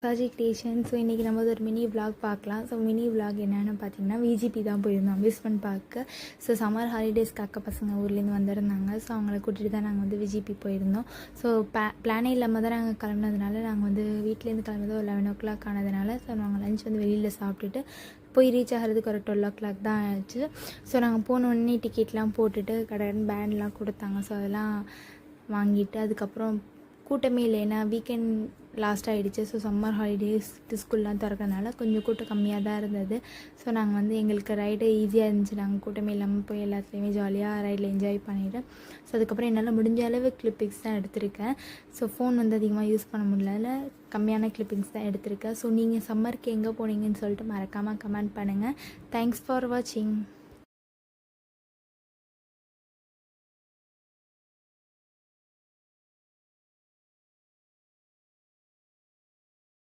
Saji creation. So இன்றைக்கி நம்ம ஒரு மினி விலாக் பார்க்கலாம். ஸோ மினி விலாக் என்னென்னு பார்த்தீங்கன்னா, விஜிபி தான் போயிருந்தோம் அம்யூஸ்மெண்ட் பார்க்கு. ஸோ சம்மர் ஹாலிடேஸ்க்கு அக்கா பசங்க ஊர்லேருந்து வந்திருந்தாங்க. ஸோ அவங்கள கூட்டிகிட்டு தான் நாங்கள் வந்து விஜிபி போயிருந்தோம். ஸோ பிளானே இல்லாமல் தான் நாங்கள் கிளம்புனதுனால நாங்கள் வந்து வீட்டிலேருந்து கிளம்புறது ஒரு 11 o'clock ஆனதுனால ஸோ நாங்கள் லஞ்ச் வந்து வெளியில் சாப்பிட்டுட்டு போய் ரீச் ஆகிறதுக்கு ஒரு 12 o'clock தான் ஆச்சு. ஸோ நாங்கள் போனோடனே டிக்கெட்லாம் போட்டுட்டு கடன் பேண்ட்லாம் கொடுத்தாங்க. ஸோ அதெல்லாம் வாங்கிட்டு அதுக்கப்புறம் கூட்டமே இல்லை, ஏன்னா வீக்கெண்ட் லாஸ்ட் ஆகிடுச்சு. ஸோ சம்மர் ஹாலிடேஸ் ஸ்கூல்லாம் திறக்கிறதுனால கொஞ்சம் கூட்டம் கம்மியாக தான் இருந்தது. ஸோ நாங்கள் வந்து எங்களுக்கு ரைடு ஈஸியாக இருந்துச்சு. நாங்கள் கூட்டமே இல்லாமல் போய் எல்லாத்துலேயுமே ஜாலியாக ரைடில் என்ஜாய் பண்ணிவிட்டு ஸோ அதுக்கப்புறம் என்னால் முடிஞ்ச அளவு கிளிப்பிங்ஸ் தான் எடுத்திருக்கேன். ஸோ ஃபோன் வந்து அதிகமாக யூஸ் பண்ண முடியல, கம்மியான கிளிப்பிங்ஸ் தான் எடுத்திருக்கேன். ஸோ நீங்கள் சம்மருக்கு எங்கே போனீங்கன்னு சொல்லிட்டு மறக்காமல் கமெண்ட் பண்ணுங்கள். தேங்க்ஸ் ஃபார் வாட்சிங்.